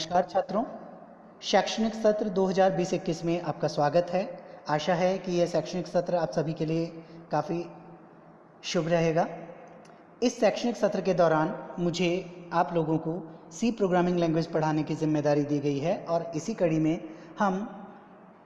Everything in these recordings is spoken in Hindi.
नमस्कार छात्रों, शैक्षणिक सत्र 2020-21 में आपका स्वागत है। आशा है कि यह शैक्षणिक सत्र आप सभी के लिए काफ़ी शुभ रहेगा। इस शैक्षणिक सत्र के दौरान मुझे आप लोगों को सी प्रोग्रामिंग लैंग्वेज पढ़ाने की जिम्मेदारी दी गई है और इसी कड़ी में हम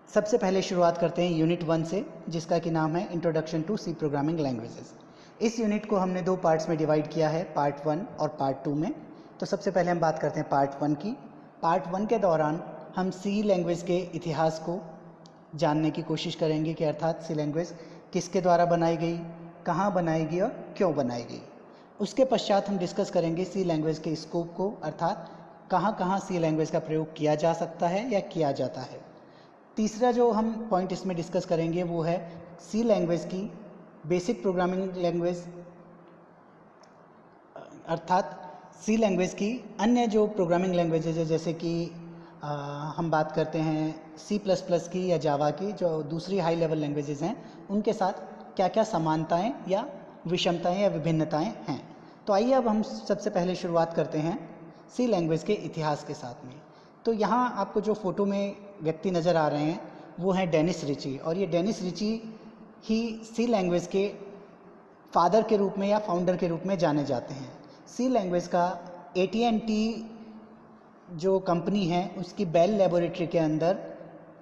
सबसे पहले शुरुआत करते हैं यूनिट 1 से, जिसका कि नाम है introduction to C programming languages. इस यूनिट को हमने दो पार्ट्स में डिवाइड किया है, पार्ट 1 और पार्ट 2 में। तो सबसे पहले हम बात करते हैं पार्ट 1 की। पार्ट 1 के दौरान हम सी लैंग्वेज के इतिहास को जानने की कोशिश करेंगे कि अर्थात सी लैंग्वेज किसके द्वारा बनाई गई, कहाँ बनाई गई और क्यों बनाई गई। उसके पश्चात हम डिस्कस करेंगे सी लैंग्वेज के स्कोप को, अर्थात कहाँ कहाँ सी लैंग्वेज का प्रयोग किया जा सकता है या किया जाता है। तीसरा जो हम पॉइंट इसमें डिस्कस करेंगे वो है सी लैंग्वेज की बेसिक प्रोग्रामिंग लैंग्वेज, अर्थात सी लैंग्वेज की अन्य जो प्रोग्रामिंग लैंग्वेजेज है, जैसे कि हम बात करते हैं C++ की या जावा की, जो दूसरी हाई लेवल लैंग्वेजेज हैं, उनके साथ क्या क्या समानताएं या विषमताएं या विभिन्नताएं हैं। तो आइए अब हम सबसे पहले शुरुआत करते हैं सी लैंग्वेज के इतिहास के साथ में। तो यहाँ आपको जो फ़ोटो में व्यक्ति नज़र आ रहे हैं वो हैं डेनिस रिची, और ये डेनिस रिची ही सी लैंग्वेज के फादर के रूप में या फाउंडर के रूप में जाने जाते हैं। सी लैंग्वेज का AT&T जो कंपनी है उसकी बेल लेबोरेटरी के अंदर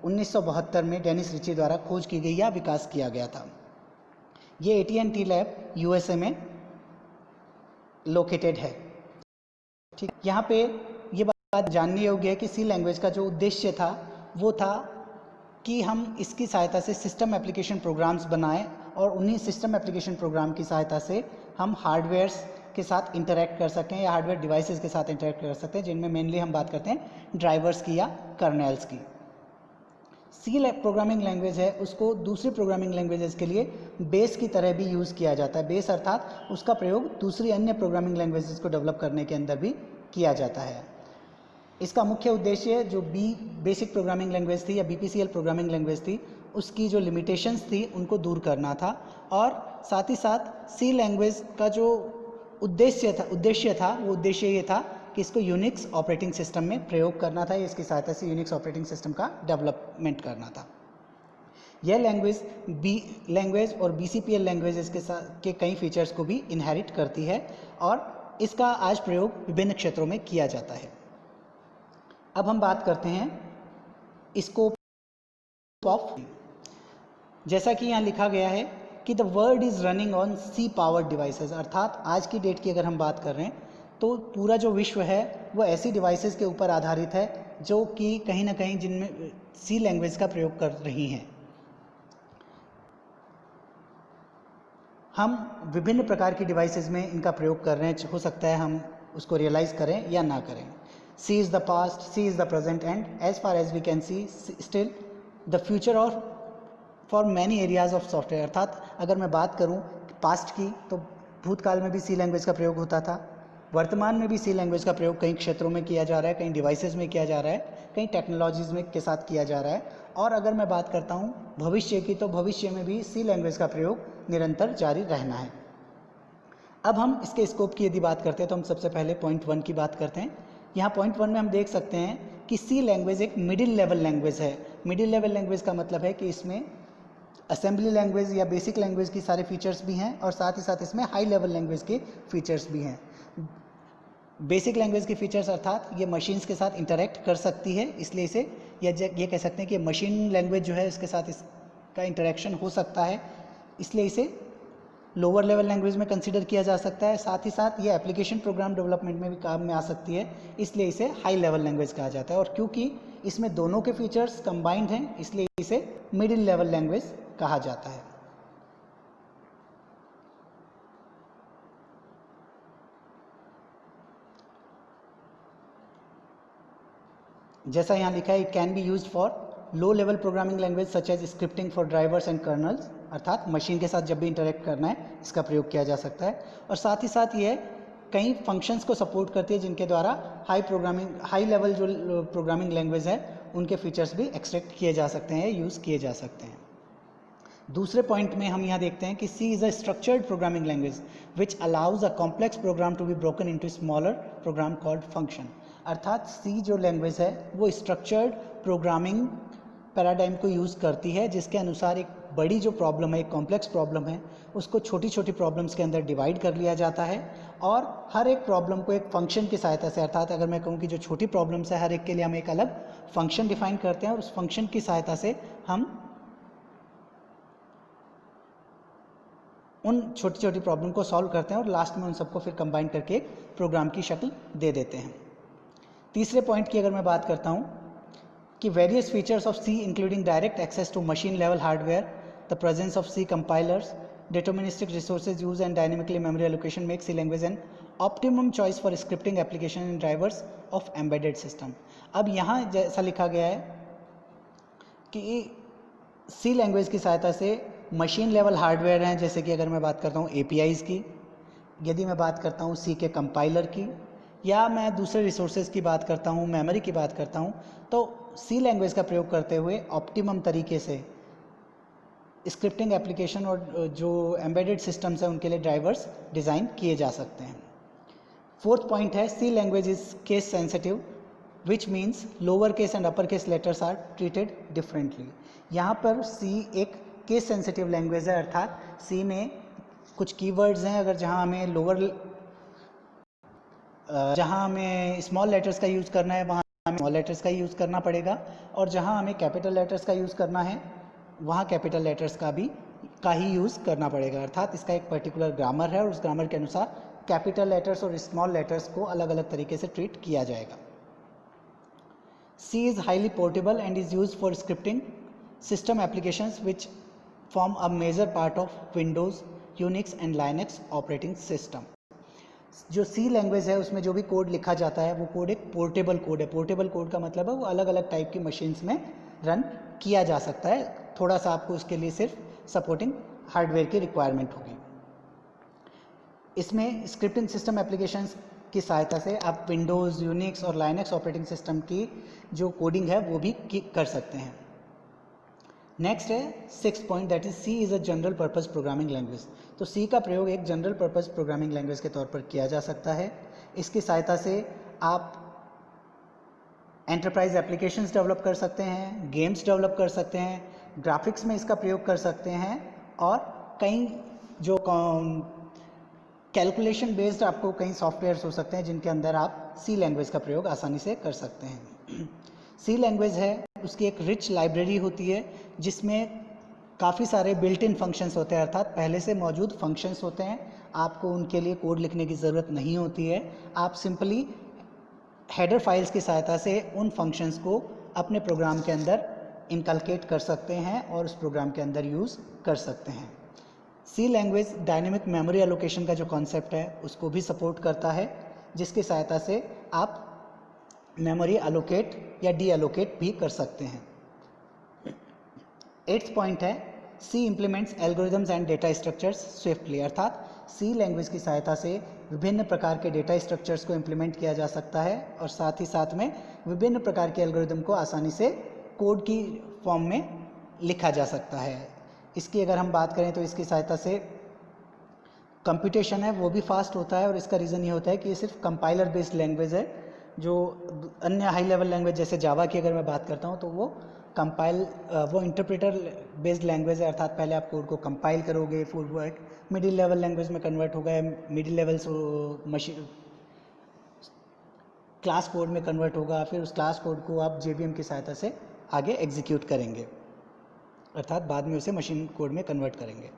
1972 में डेनिस रिची द्वारा खोज की गई या विकास किया गया था। ये AT&T लैब USA में लोकेटेड है। ठीक, यहाँ पे ये बात जानने योग्य है कि सी लैंग्वेज का जो उद्देश्य था वो था कि हम इसकी सहायता से सिस्टम एप्लीकेशन प्रोग्राम्स बनाएं और उन्हीं सिस्टम एप्लीकेशन प्रोग्राम की सहायता से हम हार्डवेयर्स के साथ इंटरैक्ट कर सकें या हार्डवेयर डिवाइसेस के साथ इंटरैक्ट कर सकते हैं, जिनमें मेनली हम बात करते हैं ड्राइवर्स की या कर्नेल्स की। सी प्रोग्रामिंग लैंग्वेज है उसको दूसरी प्रोग्रामिंग लैंग्वेजेस के लिए बेस की तरह भी यूज़ किया जाता है। बेस अर्थात उसका प्रयोग दूसरी अन्य प्रोग्रामिंग लैंग्वेजेस को डेवलप करने के अंदर भी किया जाता है। इसका मुख्य उद्देश्य जो बेसिक प्रोग्रामिंग लैंग्वेज थी या BPCL प्रोग्रामिंग लैंग्वेज थी, उसकी जो लिमिटेशंस थी उनको दूर करना था, और साथ ही साथ सी लैंग्वेज का जो उद्देश्य था वो उद्देश्य ये था कि इसको यूनिक्स ऑपरेटिंग सिस्टम में प्रयोग करना था, इसकी सहायता से यूनिक्स ऑपरेटिंग सिस्टम का डेवलपमेंट करना था। यह लैंग्वेज और BCPL लैंग्वेजेस के कई फीचर्स को भी इनहेरिट करती है और इसका आज प्रयोग विभिन्न क्षेत्रों में किया जाता है। अब हम बात करते हैं स्कोप ऑफ। जैसा कि यहाँ लिखा गया है कि the world is running on C powered devices, अर्थात आज की डेट की अगर हम बात कर रहे हैं तो पूरा जो विश्व है वो ऐसी डिवाइसेस के ऊपर आधारित है जो कि कहीं ना कहीं जिनमें सी लैंग्वेज का प्रयोग कर रही हैं। हम विभिन्न प्रकार की डिवाइसेस में इनका प्रयोग कर रहे हैं, हो सकता है हम उसको रियलाइज़ करें या ना करें। C is the past, C is the present, and as far as we can see, still the future और for many areas of software। अर्थात अगर मैं बात करूं पास्ट की तो भूतकाल में भी सी लैंग्वेज का प्रयोग होता था, वर्तमान में भी सी लैंग्वेज का प्रयोग कई क्षेत्रों में किया जा रहा है, कई डिवाइसेस में किया जा रहा है, कई टेक्नोलॉजीज़ में के साथ किया जा रहा है। और अगर मैं बात करता हूँ भविष्य की, तो भविष्य में भी सी लैंग्वेज का प्रयोग निरंतर जारी रहना है। अब हम इसके स्कोप की यदि बात करते हैं तो हम सबसे पहले पॉइंट 1 की बात करते हैं। यहाँ पॉइंट 1 में हम देख सकते हैं कि सी लैंग्वेज एक मिडिल लेवल लैंग्वेज है। मिडिल लेवल लैंग्वेज का मतलब है कि इसमें असेंबली लैंग्वेज या बेसिक लैंग्वेज की सारे फीचर्स भी हैं और साथ ही साथ इसमें हाई लेवल लैंग्वेज के फीचर्स भी हैं। बेसिक लैंग्वेज के फीचर्स अर्थात ये मशीन्स के साथ इंटरैक्ट कर सकती है, इसलिए इसे ये कह सकते हैं कि मशीन लैंग्वेज जो है इसके साथ इसका इंटरेक्शन हो सकता है, इसलिए इसे लोअर लेवल लैंग्वेज में कंसीडर किया जा सकता है। साथ ही साथ ये एप्लीकेशन प्रोग्राम डेवलपमेंट में भी काम में आ सकती है, इसलिए इसे हाई लेवल लैंग्वेज कहा जाता है। और क्योंकि इसमें दोनों के फीचर्स कंबाइंड हैं, इसलिए इसे मिडिल लेवल लैंग्वेज कहा जाता है। जैसा यहाँ लिखा है, it can be used for low level programming language such as scripting for drivers and kernels, अर्थात मशीन के साथ जब भी इंटरेक्ट करना है इसका प्रयोग किया जा सकता है। और साथ ही साथ ये कई फंक्शंस को सपोर्ट करती है जिनके द्वारा हाई लेवल जो प्रोग्रामिंग लैंग्वेज है उनके फीचर्स भी एक्सट्रैक्ट किए जा सकते हैं, यूज़ किए जा सकते हैं। दूसरे पॉइंट में हम यहाँ देखते हैं कि C is a structured programming language which allows a complex program to be broken into smaller program called function, अर्थात सी जो लैंग्वेज है वो स्ट्रक्चर्ड प्रोग्रामिंग पैराडाइम को यूज़ करती है, जिसके अनुसार एक बड़ी जो प्रॉब्लम है, एक कॉम्प्लेक्स प्रॉब्लम है, उसको छोटी छोटी प्रॉब्लम्स के अंदर डिवाइड कर लिया जाता है और हर एक प्रॉब्लम को एक फंक्शन की सहायता से, अर्थात अगर मैं कहूँ कि जो छोटी प्रॉब्लम्स है हर एक के लिए हम एक अलग फंक्शन डिफाइन करते हैं और उस फंक्शन की सहायता से हम उन छोटी छोटी प्रॉब्लम को सॉल्व करते हैं और लास्ट में उन सबको फिर कंबाइन करके एक प्रोग्राम की शक्ल दे देते हैं। तीसरे पॉइंट की अगर मैं बात करता हूँ कि various features of C including direct access to machine level hardware, the presence of C compilers, deterministic resources use and dynamically memory allocation make C language an optimum choice for scripting application and drivers of embedded system। अब यहाँ जैसा लिखा गया है कि C लैंग्वेज की सहायता से मशीन लेवल हार्डवेयर हैं, जैसे कि अगर मैं बात करता हूँ APIs की, यदि मैं बात करता हूँ C के कंपाइलर की, या मैं दूसरे रिसोर्सेज की बात करता हूँ, मेमोरी की बात करता हूँ, तो C लैंग्वेज का प्रयोग करते हुए ऑप्टिमम तरीके से स्क्रिप्टिंग एप्लीकेशन और जो एम्बेडेड सिस्टम्स हैं उनके लिए ड्राइवर्स डिज़ाइन किए जा सकते हैं। फोर्थ पॉइंट है C language is case sensitive which means lower case and upper case letters are treated differently. यहाँ पर सी एक केस सेंसिटिव लैंग्वेज है, अर्थात सी में कुछ कीवर्ड्स हैं, अगर जहाँ हमें स्मॉल लेटर्स का यूज़ करना है वहाँ हमें स्मॉल लेटर्स का यूज़ करना पड़ेगा, और जहाँ हमें कैपिटल लेटर्स का यूज़ करना है वहाँ कैपिटल लेटर्स का ही यूज़ करना पड़ेगा। अर्थात इसका एक पर्टिकुलर ग्रामर है और उस ग्रामर के अनुसार कैपिटल लेटर्स और स्मॉल लेटर्स को अलग अलग तरीके से ट्रीट किया जाएगा। C is highly portable and is used for scripting system applications which form a major part of Windows, Unix and Linux operating system। जो C लैंग्वेज है उसमें जो भी कोड लिखा जाता है वो कोड एक पोर्टेबल कोड है। पोर्टेबल कोड का मतलब है वो अलग अलग टाइप की मशीन्स में रन किया जा सकता है, थोड़ा सा आपको उसके लिए सिर्फ सपोर्टिंग हार्डवेयर की रिक्वायरमेंट होगी। इसमें स्क्रिप्टिंग सिस्टम एप्लीकेशंस की सहायता से आप विंडोज़, यूनिक्स और लाइनक्स ऑपरेटिंग सिस्टम की जो कोडिंग है वो भी कर सकते हैं। नेक्स्ट है six point, that is C is a general purpose programming language. तो सी का प्रयोग एक जनरल पर्पज़ प्रोग्रामिंग लैंग्वेज के तौर पर किया जा सकता है। इसकी सहायता से आप एंटरप्राइज एप्लीकेशंस डेवलप कर सकते हैं, गेम्स डेवलप कर सकते हैं, ग्राफिक्स में इसका प्रयोग कर सकते हैं, और कई जो कैलकुलेशन बेस्ड आपको कई सॉफ्टवेयर्स हो सकते हैं जिनके अंदर आप सी लैंग्वेज का प्रयोग आसानी से कर सकते हैं। सी लैंग्वेज है उसकी एक रिच लाइब्रेरी होती है जिसमें काफ़ी सारे बिल्ट इन फंक्शंस होते हैं, अर्थात पहले से मौजूद फंक्शंस होते हैं, आपको उनके लिए कोड लिखने की ज़रूरत नहीं होती है। आप सिंपली हेडर फाइल्स की सहायता से उन फंक्शंस को अपने प्रोग्राम के अंदर इनकलकेट कर सकते हैं और उस प्रोग्राम के अंदर यूज़ कर सकते हैं। सी लैंग्वेज डायनेमिक मेमोरी एलोकेशन का जो कॉन्सेप्ट है उसको भी सपोर्ट करता है, जिसकी सहायता से आप मेमोरी एलोकेट या डी एलोकेट भी कर सकते हैं। 8th पॉइंट है C implements algorithms and data structures swiftly. अर्थात सी लैंग्वेज की सहायता से विभिन्न प्रकार के डेटा स्ट्रक्चर्स को इम्प्लीमेंट किया जा सकता है और साथ ही साथ में विभिन्न प्रकार के एल्गोरिदम को आसानी से कोड की फॉर्म में लिखा जा सकता है। इसकी अगर हम बात करें तो इसकी सहायता से कंप्यूटेशन है वो भी फास्ट होता है, और इसका रीज़न ये होता है कि ये सिर्फ कंपाइलर बेस्ड लैंग्वेज है। जो अन्य हाई लेवल लैंग्वेज जैसे जावा की अगर मैं बात करता हूँ तो वो इंटरप्रेटर बेस्ड लैंग्वेज है, अर्थात पहले आप कोड को कंपाइल करोगे, फिर वो एक मिडिल लेवल लैंग्वेज में कन्वर्ट होगा, middle level machine class code में कन्वर्ट होगा, फिर उस क्लास कोड को आप JVM की सहायता से आगे एग्जीक्यूट करेंगे, अर्थात बाद में उसे मशीन कोड में कन्वर्ट करेंगे।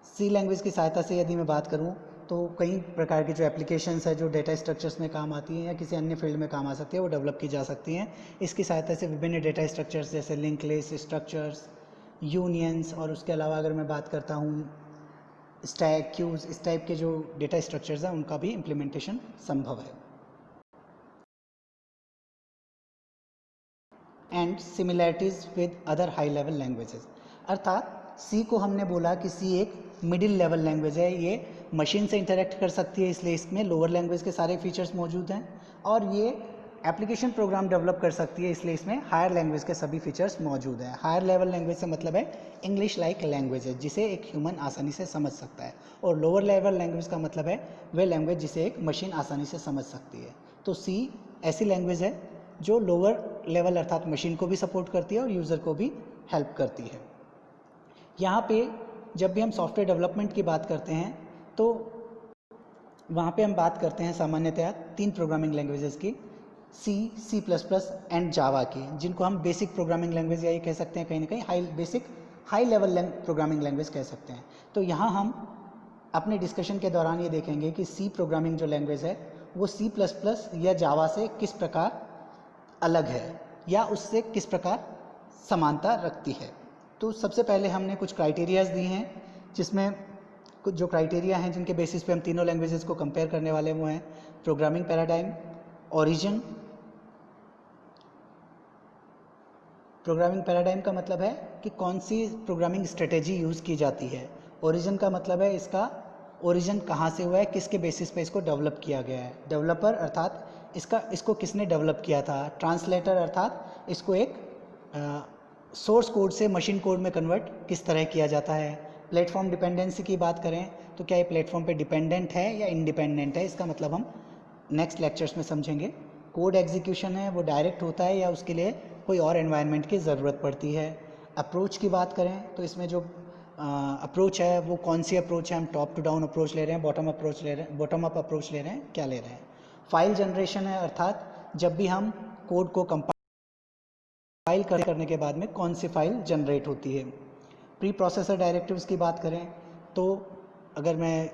सी लैंग्वेज की सहायता से यदि मैं बात करूं तो कई प्रकार की जो एप्लीकेशंस है जो डेटा स्ट्रक्चर्स में काम आती हैं या किसी अन्य फील्ड में काम आ सकती है वो डेवलप की जा सकती हैं। इसकी सहायता से विभिन्न डेटा स्ट्रक्चर्स जैसे लिंक लिस्ट स्ट्रक्चर्स, यूनियंस, और उसके अलावा अगर मैं बात करता हूँ स्टैक, क्यूज, इस टाइप के जो डेटा स्ट्रक्चर्स हैं उनका भी इम्प्लीमेंटेशन संभव है। And similarities with other high level languages. अर्थात सी को हमने बोला कि सी एक मिडिल लेवल लैंग्वेज है, ये मशीन से इंटरेक्ट कर सकती है इसलिए इसमें लोअर लैंग्वेज के सारे फीचर्स मौजूद हैं, और ये एप्लीकेशन प्रोग्राम डेवलप कर सकती है इसलिए इसमें हायर लैंग्वेज के सभी फीचर्स मौजूद हैं। हायर लेवल लैंग्वेज से मतलब है इंग्लिश लाइक लैंग्वेज है जिसे एक ह्यूमन आसानी से समझ सकता है, और लोअर लेवल लैंग्वेज का मतलब है वे लैंग्वेज जिसे एक मशीन आसानी से समझ सकती है। तो सी ऐसी लैंग्वेज है जो लोअर लेवल अर्थात मशीन को भी सपोर्ट करती है और यूज़र को भी हेल्प करती है। यहाँ पे जब भी हम सॉफ्टवेयर डेवलपमेंट की बात करते हैं तो वहाँ पे हम बात करते हैं सामान्यतया 3 प्रोग्रामिंग लैंग्वेजेस की, सी प्लस प्लस एंड जावा की, जिनको हम बेसिक प्रोग्रामिंग लैंग्वेज या ये कह सकते हैं कहीं ना कहीं हाई लेवल प्रोग्रामिंग लैंग्वेज कह सकते हैं। तो यहाँ हम अपने डिस्कशन के दौरान ये देखेंगे कि सी प्रोग्रामिंग जो लैंग्वेज है वो सी प्लस प्लस या जावा से किस प्रकार अलग है या उससे किस प्रकार समानता रखती है। तो सबसे पहले हमने कुछ क्राइटेरियाज दी हैं, जिसमें कुछ जो क्राइटेरिया हैं जिनके बेसिस पे हम तीनों लैंग्वेजेस को कंपेयर करने वाले वो हैं programming paradigm, origin. Programming paradigm का मतलब है कि कौन सी प्रोग्रामिंग स्ट्रेटेजी यूज़ की जाती है। ओरिजिन का मतलब है इसका ओरिजिन कहाँ से हुआ है, किसके बेसिस पे इसको डेवलप किया गया है। डेवलपर अर्थात इसको किसने डेवलप किया था। ट्रांसलेटर अर्थात इसको एक सोर्स कोड से मशीन कोड में कन्वर्ट किस तरह किया जाता है। प्लेटफॉर्म डिपेंडेंसी की बात करें तो क्या ये प्लेटफॉर्म पे डिपेंडेंट है या इंडिपेंडेंट है, इसका मतलब हम नेक्स्ट लेक्चर्स में समझेंगे। कोड एग्जीक्यूशन है वो डायरेक्ट होता है या उसके लिए कोई और एनवायरनमेंट की ज़रूरत पड़ती है। अप्रोच की बात करें तो इसमें जो अप्रोच है वो कौन सी अप्रोच है, हम टॉप टू डाउन अप्रोच ले रहे हैं, बॉटम अप अप्रोच ले रहे हैं, क्या ले रहे हैं। फाइल जनरेशन है अर्थात जब भी हम कोड को कंपाइल करने के बाद में कौन सी फाइल जनरेट होती है। प्री प्रोसेसर डायरेक्टिव्स की बात करें तो अगर मैं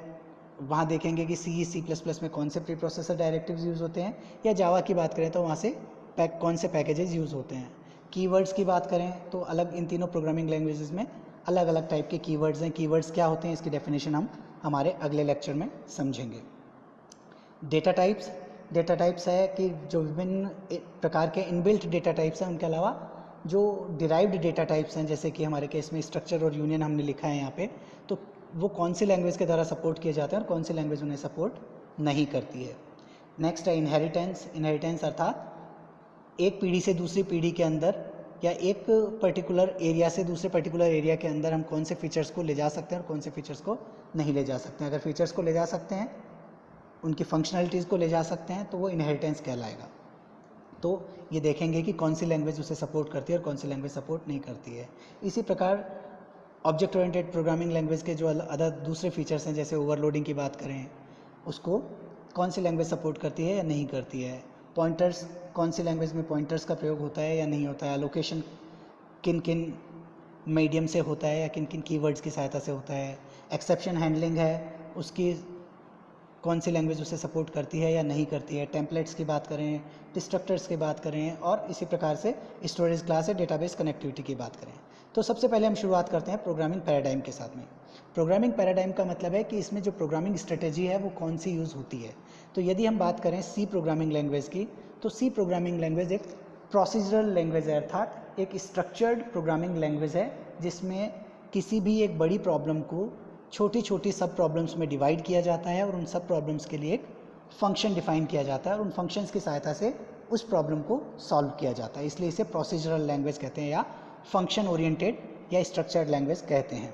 वहाँ देखेंगे कि सी प्लस प्लस में कौन से प्री प्रोसेसर डायरेक्टिव्स यूज़ होते हैं, या जावा की बात करें तो वहाँ से कौन से पैकेजेस यूज़ होते हैं। कीवर्ड्स की बात करें तो अलग इन तीनों प्रोग्रामिंग लैंग्वेजेस में अलग अलग टाइप के कीवर्ड्स हैं। कीवर्ड्स क्या होते हैं इसकी डेफिनेशन हम हमारे अगले लेक्चर में समझेंगे। डेटा टाइप्स है कि जो विभिन्न प्रकार के इनबिल्ट डेटा टाइप्स हैं, उनके अलावा जो डिराइव्ड डेटा टाइप्स हैं, जैसे कि हमारे केस में स्ट्रक्चर और यूनियन हमने लिखा है यहाँ पे, तो वो कौन सी लैंग्वेज के द्वारा सपोर्ट किए जाते हैं और कौन सी लैंग्वेज उन्हें सपोर्ट नहीं करती है। नेक्स्ट है इनहेरिटेंस अर्थात एक पीढ़ी से दूसरी पीढ़ी के अंदर या एक पर्टिकुलर एरिया से दूसरे पर्टिकुलर एरिया के अंदर हम कौन से फीचर्स को ले जा सकते हैं और कौन से फीचर्स को नहीं ले जा सकते हैं। अगर फीचर्स को ले जा सकते हैं, उनकी फंक्शनलिटीज़ को ले जा सकते हैं, तो वो इनहेरिटेंस कहलाएगा। तो ये देखेंगे कि कौन सी लैंग्वेज उसे सपोर्ट करती है और कौन सी लैंग्वेज सपोर्ट नहीं करती है। इसी प्रकार ऑब्जेक्ट ओरिएंटेड प्रोग्रामिंग लैंग्वेज के जो अदर दूसरे फीचर्स हैं, जैसे ओवरलोडिंग की बात करें, उसको कौन सी लैंग्वेज सपोर्ट करती है या नहीं करती है। पॉइंटर्स, कौन सी लैंग्वेज में पॉइंटर्स का प्रयोग होता है या नहीं होता है। लोकेशन किन किन मीडियम से होता है या किन किन कीवर्ड्स की सहायता से होता है। एक्सेप्शन हैंडलिंग है, उसकी कौन सी लैंग्वेज उसे सपोर्ट करती है या नहीं करती है। टेम्पलेट्स की बात करें, डिस्ट्रक्टर्स की बात करें, और इसी प्रकार से स्टोरेज क्लास या डेटाबेस कनेक्टिविटी की बात करें। तो सबसे पहले हम शुरुआत करते हैं प्रोग्रामिंग पैराडाइम के साथ में। प्रोग्रामिंग पैराडाइम का मतलब है कि इसमें जो प्रोग्रामिंग स्ट्रेटेजी है वो कौन सी यूज़ होती है। तो यदि हम बात करें सी प्रोग्रामिंग लैंग्वेज की, तो सी प्रोग्रामिंग लैंग्वेज एक प्रोसीजरल लैंग्वेज है, अर्थात एक स्ट्रक्चर्ड प्रोग्रामिंग लैंग्वेज है जिसमें किसी भी एक बड़ी प्रॉब्लम को छोटी छोटी सब प्रॉब्लम्स में डिवाइड किया जाता है और उन सब प्रॉब्लम्स के लिए एक फंक्शन डिफाइन किया जाता है और उन फंक्शंस की सहायता से उस प्रॉब्लम को सॉल्व किया जाता है। इसलिए इसे प्रोसीजरल लैंग्वेज कहते हैं या फंक्शन ओरिएंटेड या स्ट्रक्चर्ड लैंग्वेज कहते हैं।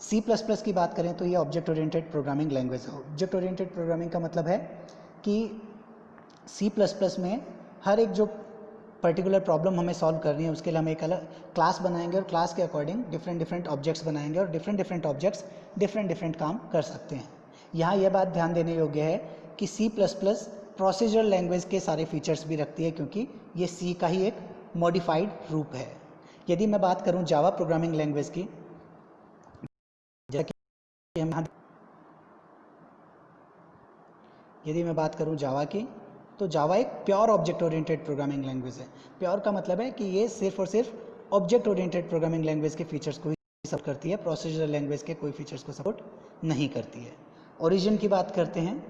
सी प्लस प्लस की बात करें तो ये ऑब्जेक्ट ओरिएंटेड प्रोग्रामिंग लैंग्वेज है। ऑब्जेक्ट ओरिएंटेड प्रोग्रामिंग का मतलब है कि सी प्लस प्लस में हर एक जो पर्टिकुलर प्रॉब्लम हमें सॉल्व करनी है उसके लिए हम एक अलग क्लास बनाएंगे और क्लास के अकॉर्डिंग डिफरेंट ऑब्जेक्ट्स बनाएंगे और डिफरेंट ऑब्जेक्ट्स डिफरेंट काम कर सकते हैं। यहाँ यह बात ध्यान देने योग्य है कि C plus plus procedural language के सारे फीचर्स भी रखती है, क्योंकि ये सी का ही एक मॉडिफाइड रूप है। यदि मैं बात करूँ जावा प्रोग्रामिंग लैंग्वेज की, यदि मैं बात करूँ जावा की, तो जावा एक pure object oriented programming language है। प्योर का मतलब है कि ये सिर्फ और सिर्फ ऑब्जेक्ट ओरिएंटेड प्रोग्रामिंग लैंग्वेज के फीचर्स को ही सपोर्ट करती है, प्रोसीजरल लैंग्वेज के कोई फीचर्स को सपोर्ट नहीं करती है। ओरिजिन की बात करते हैं,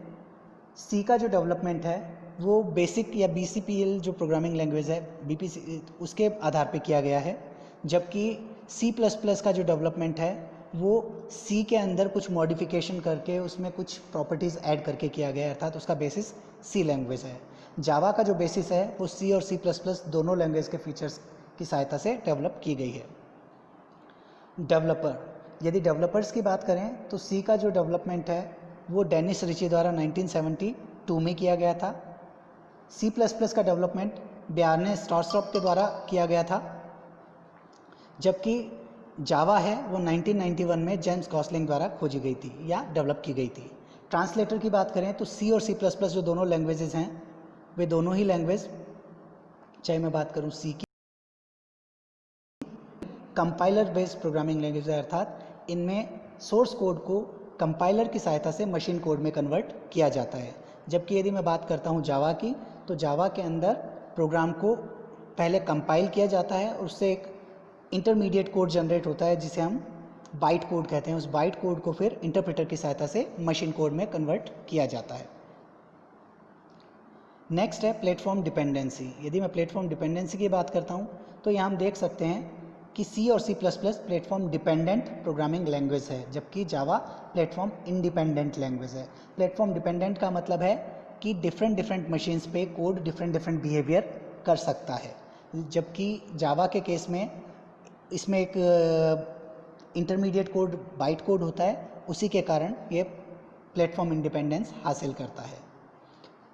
सी का जो डेवलपमेंट है वो बेसिक या BCPL जो प्रोग्रामिंग लैंग्वेज है BPC उसके आधार पे किया गया है, जबकि सी प्लस प्लस का जो डेवलपमेंट है वो सी के अंदर कुछ मॉडिफिकेशन करके उसमें कुछ प्रॉपर्टीज़ ऐड करके किया गया है, अर्थात उसका बेसिस सी लैंग्वेज है। जावा का जो बेसिस है वो सी और सी प्लस प्लस दोनों लैंग्वेज के फीचर्स की सहायता से डेवलप की गई है। डेवलपर, यदि डेवलपर्स की बात करें तो सी का जो डेवलपमेंट है वो डेनिस रिची द्वारा 1972 में किया गया था। सी प्लस प्लस का डेवलपमेंट ब्यार्ने स्टॉर्सट्रॉप के द्वारा किया गया था, जबकि जावा है वो 1991 में जेम्स गॉसलिंग द्वारा खोजी गई थी या डेवलप की गई थी। ट्रांसलेटर की बात करें तो सी और सी प्लस प्लस जो दोनों लैंग्वेजेस हैं, वे दोनों ही लैंग्वेज, चाहे मैं बात करूं सी की, कंपाइलर बेस्ड प्रोग्रामिंग लैंग्वेज है, अर्थात इनमें सोर्स कोड को कंपाइलर की सहायता से मशीन कोड में कन्वर्ट किया जाता है। जबकि यदि मैं बात करता हूं जावा की, तो जावा के अंदर प्रोग्राम को पहले कंपाइल किया जाता है और उससे एक इंटरमीडिएट कोड जनरेट होता है जिसे हम बाइट कोड कहते हैं। उस बाइट कोड को फिर इंटरप्रेटर की सहायता से मशीन कोड में कन्वर्ट किया जाता है। नेक्स्ट है प्लेटफॉर्म डिपेंडेंसी। यदि मैं प्लेटफॉर्म डिपेंडेंसी की बात करता हूं तो यहाँ हम देख सकते हैं कि सी और C plus plus platform dependent programming language है, जबकि जावा प्लेटफॉर्म इंडिपेंडेंट लैंग्वेज है। प्लेटफॉर्म डिपेंडेंट का मतलब है कि डिफरेंट मशीन्स पे कोड डिफरेंट बिहेवियर कर सकता है, जबकि जावा के केस में इसमें एक इंटरमीडिएट कोड बाइट कोड होता है, उसी के कारण ये प्लेटफॉर्म इंडिपेंडेंस हासिल करता है।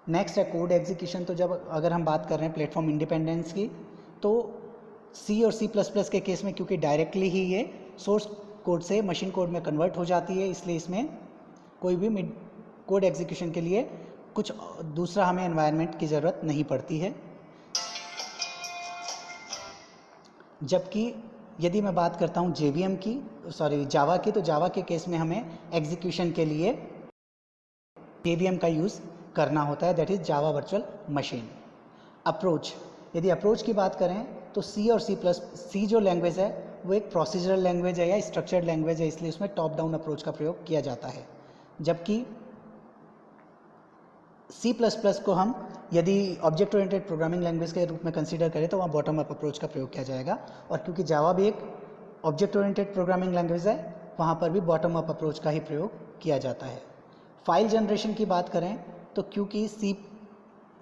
नेक्स्ट है कोड एग्जीक्यूशन। तो जब अगर हम बात कर रहे हैं प्लेटफॉर्म इंडिपेंडेंस की, तो सी और सी प्लस प्लस के केस में क्योंकि डायरेक्टली ही ये सोर्स कोड से मशीन कोड में कन्वर्ट हो जाती है, इसलिए इसमें कोई भी कोड एग्जीक्यूशन के लिए कुछ दूसरा हमें एनवायरनमेंट की ज़रूरत नहीं पड़ती है। जबकि यदि मैं बात करता हूँ जावा की, तो जावा के केस में हमें एग्जीक्यूशन के लिए जेवीएम का यूज़ करना होता है, that is Java virtual machine. Approach, यदि अप्रोच की बात करें तो सी और सी जो लैंग्वेज है वो एक प्रोसीजरल लैंग्वेज है या स्ट्रक्चर्ड लैंग्वेज है, इसलिए उसमें टॉप डाउन अप्रोच का प्रयोग किया जाता है। जबकि सी प्लस प्लस को हम यदि ऑब्जेक्ट ओरिएंटेड प्रोग्रामिंग लैंग्वेज के रूप में कंसीडर करें तो वहाँ बॉटम अप अप्रोच का प्रयोग किया जाएगा, और क्योंकि जावा भी एक ऑब्जेक्ट ओरिएंटेड प्रोग्रामिंग लैंग्वेज है, वहाँ पर भी बॉटम अप अप्रोच का ही प्रयोग किया जाता है। फाइल जनरेशन की बात करें तो क्योंकि सी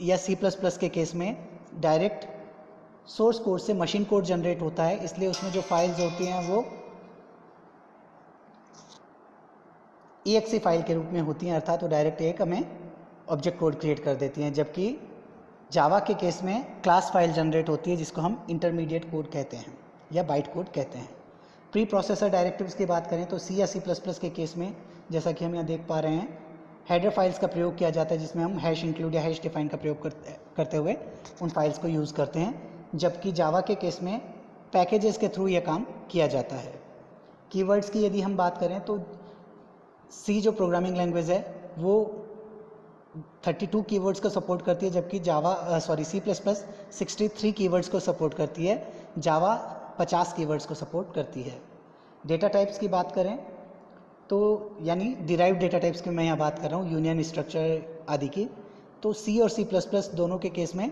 या सी प्लस प्लस के केस में डायरेक्ट सोर्स कोड से मशीन कोड जनरेट होता है, इसलिए उसमें जो फाइल्स होती हैं वो EXE फाइल के रूप में होती हैं, अर्थात वो डायरेक्ट एक हमें ऑब्जेक्ट कोड क्रिएट कर देती हैं। जबकि जावा के केस में क्लास फाइल जनरेट होती है जिसको हम इंटरमीडिएट कोड कहते हैं या बाइट कोड कहते हैं। प्री प्रोसेसर डायरेक्टिव्स की बात करें तो सी या सी प्लस प्लस के केस में, जैसा कि हम यहाँ देख पा रहे हैं, हेडर फाइल्स का प्रयोग किया जाता है जिसमें हम हैश इंक्लूड या हैश डिफाइन का प्रयोग करते हुए उन फाइल्स को यूज़ करते हैं। जबकि जावा के केस में पैकेजेस के थ्रू यह काम किया जाता है। कीवर्ड्स की यदि हम बात करें तो सी जो प्रोग्रामिंग लैंग्वेज है वो 32 कीवर्ड्स को सपोर्ट करती है, जबकि सी प्लस प्लस 63 कीवर्ड्स को सपोर्ट करती है, जावा 50 कीवर्ड्स को सपोर्ट करती है। डेटा टाइप्स की बात करें तो यानी डिराइव्ड डेटा टाइप्स की मैं यहाँ बात कर रहा हूँ, यूनियन, स्ट्रक्चर आदि की, तो सी और सी प्लस प्लस दोनों के केस में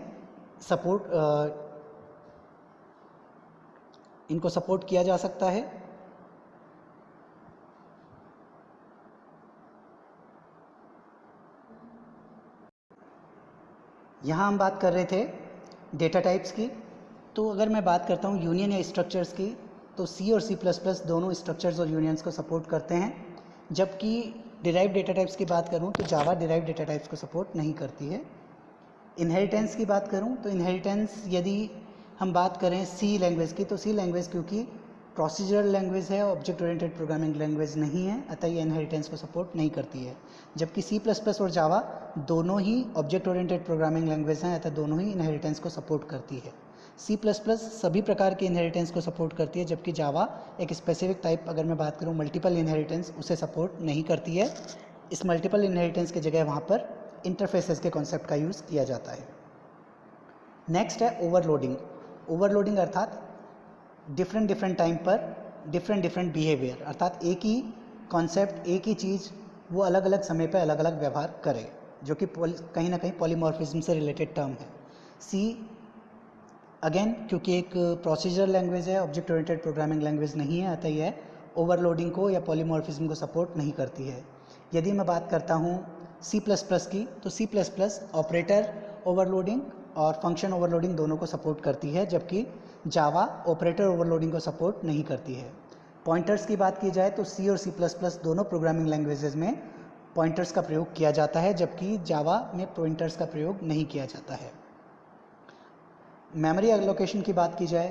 इनको सपोर्ट किया जा सकता है। यहाँ हम बात कर रहे थे डेटा टाइप्स की, तो अगर मैं बात करता हूँ यूनियन या स्ट्रक्चर्स की, तो सी और सी प्लस प्लस दोनों स्ट्रक्चर्स और यूनियंस को सपोर्ट करते हैं। जबकि डिराइव्ड डेटा टाइप्स की बात करूँ तो जावा डिराइव्ड डेटा टाइप्स को सपोर्ट नहीं करती है। इनहेरिटेंस की बात करूँ तो इनहेरिटेंस यदि हम बात करें सी लैंग्वेज की, तो सी लैंग्वेज क्योंकि प्रोसीजरल लैंग्वेज है, ऑब्जेक्ट ओरिएंटेड प्रोग्रामिंग लैंग्वेज नहीं है, अतः ये इनहेरिटेंस को सपोर्ट नहीं करती है। जबकि सी प्लस प्लस और जावा दोनों ही ऑब्जेक्ट ओरिएंटेड प्रोग्रामिंग लैंग्वेज हैं, अतः दोनों ही इनहेरिटेंस को सपोर्ट करती है। सी प्लस प्लस सभी प्रकार के इनहेरिटेंस को सपोर्ट करती है, जबकि जावा एक स्पेसिफिक टाइप, अगर मैं बात करूँ मल्टीपल इनहेरिटेंस, उसे सपोर्ट नहीं करती है। इस मल्टीपल इनहेरिटेंस की जगह वहाँ पर इंटरफेसेस के कॉन्सेप्ट का यूज़ किया जाता है। नेक्स्ट है ओवरलोडिंग। ओवरलोडिंग अर्थात डिफरेंट टाइम पर डिफरेंट बिहेवियर, अर्थात एक ही कॉन्सेप्ट, एक ही चीज़ वो अलग अलग समय पर अलग अलग व्यवहार करे, जो कि कहीं ना कहीं पॉलीमॉर्फिज्म से रिलेटेड टर्म है। सी अगेन क्योंकि एक प्रोसीजरल लैंग्वेज है, ऑब्जेक्ट ओरिएंटेड प्रोग्रामिंग लैंग्वेज नहीं है, अतः यह ओवरलोडिंग को या पॉलीमॉर्फिज्म को सपोर्ट नहीं करती है। यदि मैं बात करता हूँ सी प्लस प्लस की, तो C plus plus operator overloading और फंक्शन ओवरलोडिंग दोनों को सपोर्ट करती है, जबकि जावा ऑपरेटर ओवरलोडिंग को सपोर्ट नहीं करती है। पॉइंटर्स की बात की जाए तो सी और सी प्लस प्लस दोनों प्रोग्रामिंग लैंग्वेजेस में पॉइंटर्स का प्रयोग किया जाता है, जबकि जावा में पॉइंटर्स का प्रयोग नहीं किया जाता है। मेमोरी एलोकेशन की बात की जाए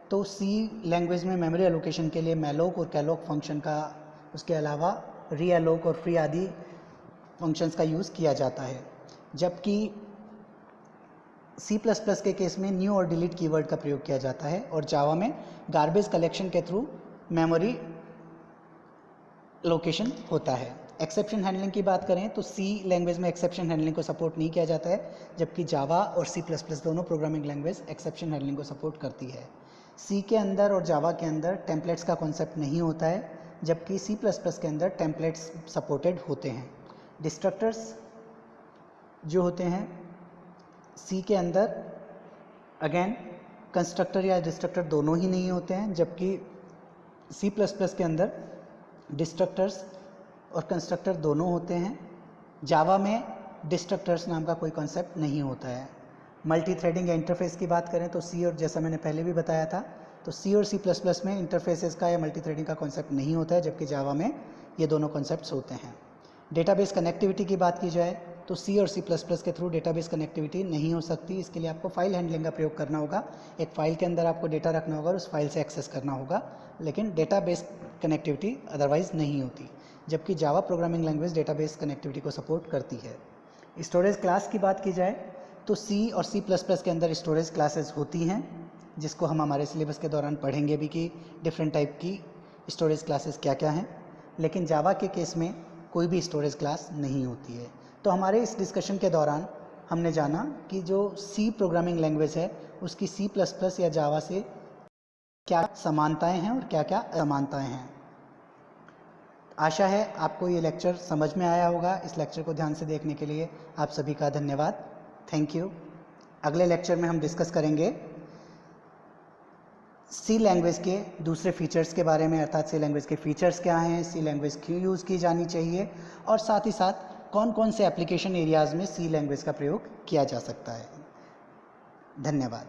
तो सी लैंग्वेज में मेमोरी एलोकेशन के लिए मैलोक और कैलोक फंक्शन का, उसके अलावा रीअलोक और फ्री आदि फंक्शंस का यूज़ किया जाता है, जबकि C++ के केस में न्यू और डिलीट कीवर्ड का प्रयोग किया जाता है और जावा में गार्बेज कलेक्शन के थ्रू मेमोरी लोकेशन होता है। एक्सेप्शन हैंडलिंग की बात करें तो सी लैंग्वेज में एक्सेप्शन हैंडलिंग को सपोर्ट नहीं किया जाता है, जबकि जावा और C++ दोनों प्रोग्रामिंग लैंग्वेज एक्सेप्शन हैंडलिंग को सपोर्ट करती है। सी के अंदर और जावा के अंदर टेम्पलेट्स का कॉन्सेप्ट नहीं होता है, जबकि C++ के अंदर टेम्पलेट्स सपोर्टेड होते हैं। डिस्ट्रक्टर्स जो होते हैं सी के अंदर अगेन कंस्ट्रक्टर या डिस्ट्रक्टर दोनों ही नहीं होते हैं, जबकि C++ के अंदर डिस्ट्रक्टर्स और कंस्ट्रक्टर दोनों होते हैं। जावा में डिस्ट्रक्टर्स नाम का कोई कॉन्सेप्ट नहीं होता है। मल्टी थ्रेडिंग या इंटरफेस की बात करें तो सी और जैसा मैंने पहले भी बताया था तो सी और C++ में इंटरफेसेस का या मल्टी थ्रेडिंग का कॉन्सेप्ट नहीं होता है, जबकि जावा में ये दोनों कॉन्सेप्ट्स होते हैं। डेटाबेस कनेक्टिविटी की बात की जाए तो सी और C++ के थ्रू डेटाबेस कनेक्टिविटी नहीं हो सकती। इसके लिए आपको फाइल हैंडलिंग का प्रयोग करना होगा। एक फ़ाइल के अंदर आपको डेटा रखना होगा और उस फाइल से एक्सेस करना होगा, लेकिन डेटाबेस कनेक्टिविटी अदरवाइज़ नहीं होती, जबकि Java programming language database connectivity को सपोर्ट करती है। स्टोरेज क्लास की बात की जाए तो सी और C++ के अंदर स्टोरेज क्लासेस होती हैं, जिसको हम हमारे सिलेबस के दौरान पढ़ेंगे भी कि डिफरेंट टाइप की स्टोरेज क्लासेस क्या क्या हैं, लेकिन जावा के केस में कोई भी स्टोरेज क्लास नहीं होती है। तो हमारे इस डिस्कशन के दौरान हमने जाना कि जो सी प्रोग्रामिंग लैंग्वेज है उसकी C++ या जावा से क्या समानताएं हैं और क्या क्या असमानताएं हैं। आशा है आपको ये लेक्चर समझ में आया होगा। इस लेक्चर को ध्यान से देखने के लिए आप सभी का धन्यवाद। Thank you. अगले लेक्चर में हम डिस्कस करेंगे सी लैंग्वेज के दूसरे फीचर्स के बारे में, अर्थात सी लैंग्वेज के फीचर्स क्या हैं, सी लैंग्वेज क्यों यूज़ की जानी चाहिए और साथ ही साथ कौन कौन से एप्लीकेशन एरियाज़ में सी लैंग्वेज का प्रयोग किया जा सकता है। धन्यवाद।